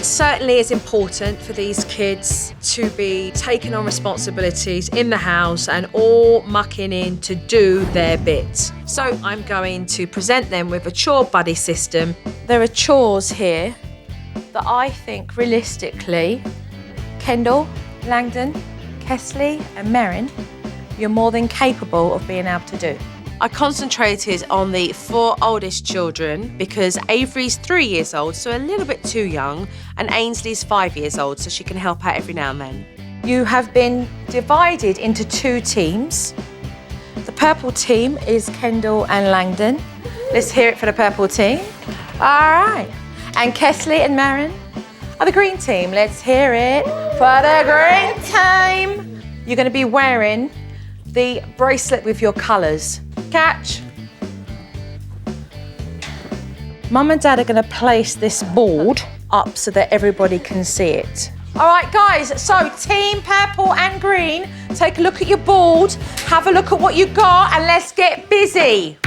It certainly is important for these kids to be taking on responsibilities in the house and all mucking in to do their bit. So I'm going to present them with a chore buddy system. There are chores here that I think realistically, Kendall, Langdon, Kesley and Merrin, you're more than capable of being able to do. I concentrated on the 4 oldest children because Avery's 3 years old, so a little bit too young, and Ainsley's 5 years old, so she can help out every now and then. You have been divided into 2 teams. The purple team is Kendall and Langdon. Let's hear it for the purple team. All right. And Kesley and Merrin are the green team. Let's hear it for the green team. You're going to be wearing the bracelet with your colours. Catch. Mum and Dad are going to place this board up so that everybody can see it. All right, guys, so team purple and green, take a look at your board, have a look at what you got, and let's get busy.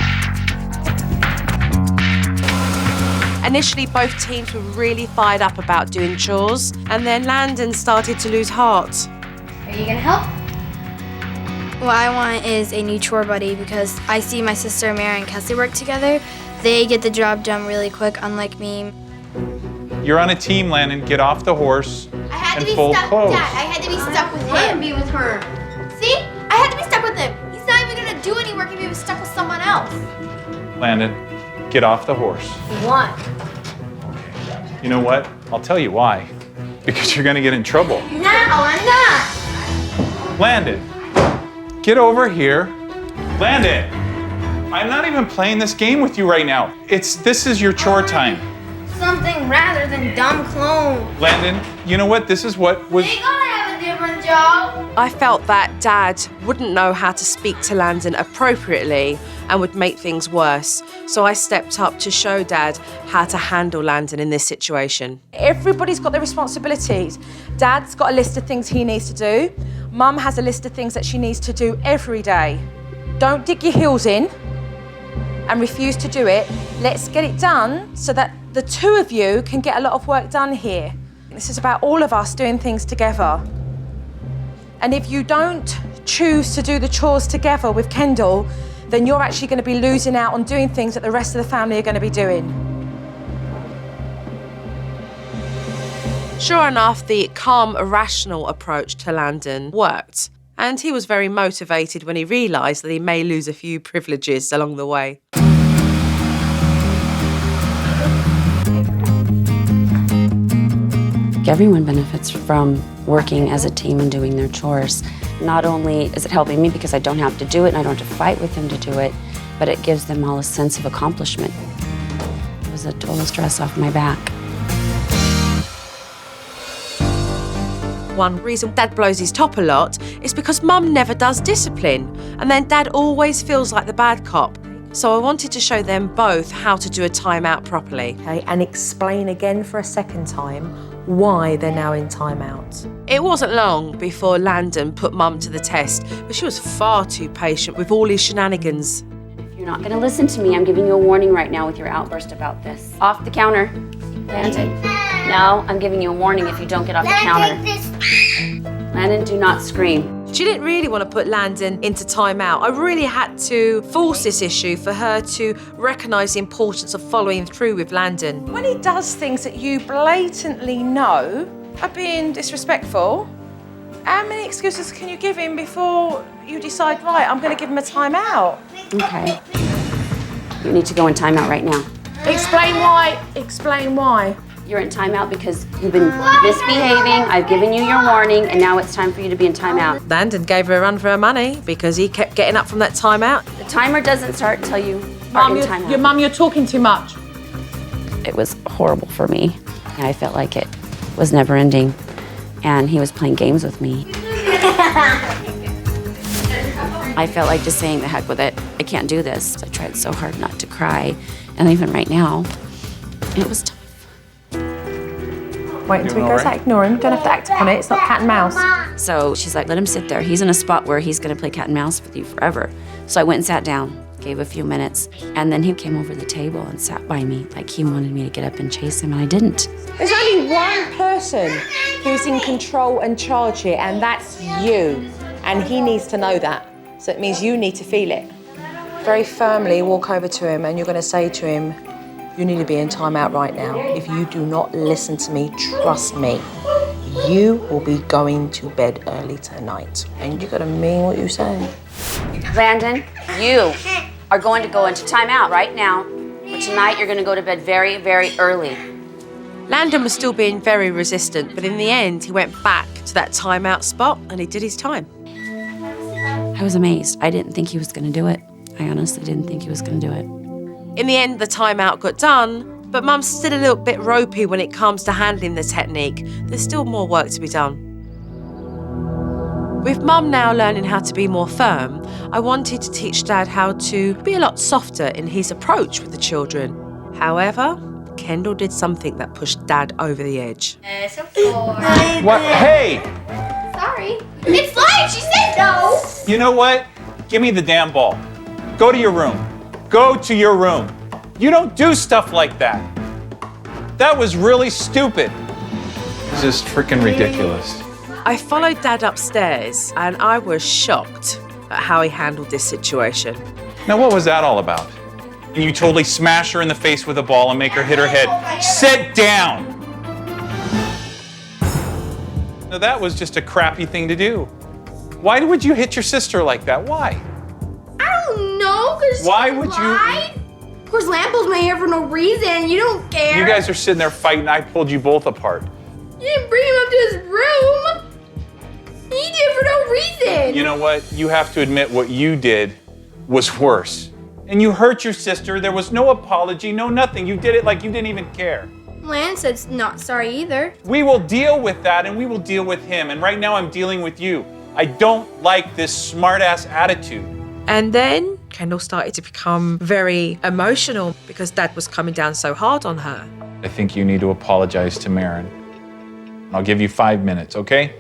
Initially, both teams were really fired up about doing chores, and then Landon started to lose heart. Are you gonna help? What I want is a new chore buddy because I see my sister Mary and Kesley work together. They get the job done really quick, unlike me. You're on a team, Landon. Get off the horse and fold clothes. Dad, I had to be stuck with him. Be with her. See? I had to be stuck with him. He's not even gonna do any work if he was stuck with someone else. Landon, get off the horse. Why? You know what? I'll tell you why. Because you're gonna get in trouble. No, I'm not. Landon, get over here. Landon, I'm not even playing this game with you right now. This is your chore time. Something rather than dumb clothes. Landon, you know what? This is what was... They gotta have a different job. I felt that Dad wouldn't know how to speak to Landon appropriately and would make things worse. So I stepped up to show Dad how to handle Landon in this situation. Everybody's got their responsibilities. Dad's got a list of things he needs to do. Mum has a list of things that she needs to do every day. Don't dig your heels in and refuse to do it. Let's get it done so that the 2 of you can get a lot of work done here. This is about all of us doing things together. And if you don't choose to do the chores together with Kendall, then you're actually going to be losing out on doing things that the rest of the family are going to be doing. Sure enough, the calm, rational approach to Landon worked. And he was very motivated when he realised that he may lose a few privileges along the way. Everyone benefits from working as a team and doing their chores. Not only is it helping me because I don't have to do it and I don't have to fight with them to do it, but it gives them all a sense of accomplishment. It was a total stress off my back. One reason Dad blows his top a lot is because Mum never does discipline, and then Dad always feels like the bad cop. So I wanted to show them both how to do a timeout properly. Okay, and explain again for a second time why they're now in timeout. It wasn't long before Landon put Mum to the test, but she was far too patient with all his shenanigans. If you're not going to listen to me, I'm giving you a warning right now with your outburst about this. Off the counter. Landon. No, I'm giving you a warning if you don't get off the counter. Landon, do not scream. She didn't really want to put Landon into timeout. I really had to force this issue for her to recognise the importance of following through with Landon. When he does things that you blatantly know are being disrespectful, how many excuses can you give him before you decide, right, I'm going to give him a timeout? Okay. You need to go in timeout right now. Explain why. Explain why. You're in timeout because you've been misbehaving. I've given you your warning, and now it's time for you to be in timeout. Landon gave her a run for her money because he kept getting up from that timeout. The timer doesn't start until you are in timeout. Mum, you're talking too much. It was horrible for me. I felt like it was never ending, and he was playing games with me. I felt like just saying, the heck with it. I can't do this. I tried so hard not to cry, and even right now, it was tough. Wait until he goes out, ignore him. Don't have to act upon it. It's not cat and mouse. So she's like, let him sit there. He's in a spot where he's gonna play cat and mouse with you forever. So I went and sat down, gave a few minutes, and then he came over the table and sat by me like he wanted me to get up and chase him, and I didn't. There's only one person who's in control and charge here, and that's you. And he needs to know that. So it means you need to feel it. Very firmly walk over to him and you're going to say to him, you need to be in timeout right now. If you do not listen to me, trust me, you will be going to bed early tonight. And you got to mean what you say. Landon, you are going to go into timeout right now. For tonight, you're going to go to bed very, very early. Landon was still being very resistant, but in the end, he went back to that timeout spot and he did his time. I was amazed. I didn't think he was going to do it. I honestly didn't think he was going to do it. In the end, the timeout got done, but Mum's still a little bit ropey when it comes to handling the technique. There's still more work to be done. With Mum now learning how to be more firm, I wanted to teach Dad how to be a lot softer in his approach with the children. However, Kendall did something that pushed Dad over the edge. What? Hey! Sorry. It's live. She said no. You know what? Give me the damn ball. Go to your room. Go to your room. You don't do stuff like that. That was really stupid. It's just freaking ridiculous. I followed Dad upstairs and I was shocked at how he handled this situation. Now, what was that all about? And you totally smash her in the face with a ball and make her hit her head. Sit down! Now, that was just a crappy thing to do. Why would you hit your sister like that? Why? I don't know, because Why would you? Of course, Lamb pulls my hair for no reason. You don't care. You guys are sitting there fighting. I pulled you both apart. You didn't bring him up to his room. He did it for no reason. You know what? You have to admit what you did was worse. And you hurt your sister. There was no apology, no nothing. You did it like you didn't even care. Lan said not sorry either. We will deal with that and we will deal with him. And right now I'm dealing with you. I don't like this smart-ass attitude. And then Kendall started to become very emotional because Dad was coming down so hard on her. I think you need to apologize to Marin. I'll give you 5 minutes, okay?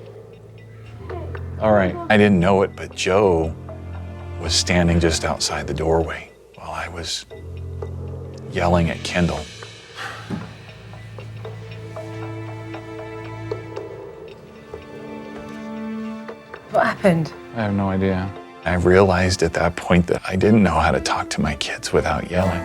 All right. I didn't know it, but Joe was standing just outside the doorway while I was yelling at Kendall. What happened? I have no idea. I realized at that point that I didn't know how to talk to my kids without yelling.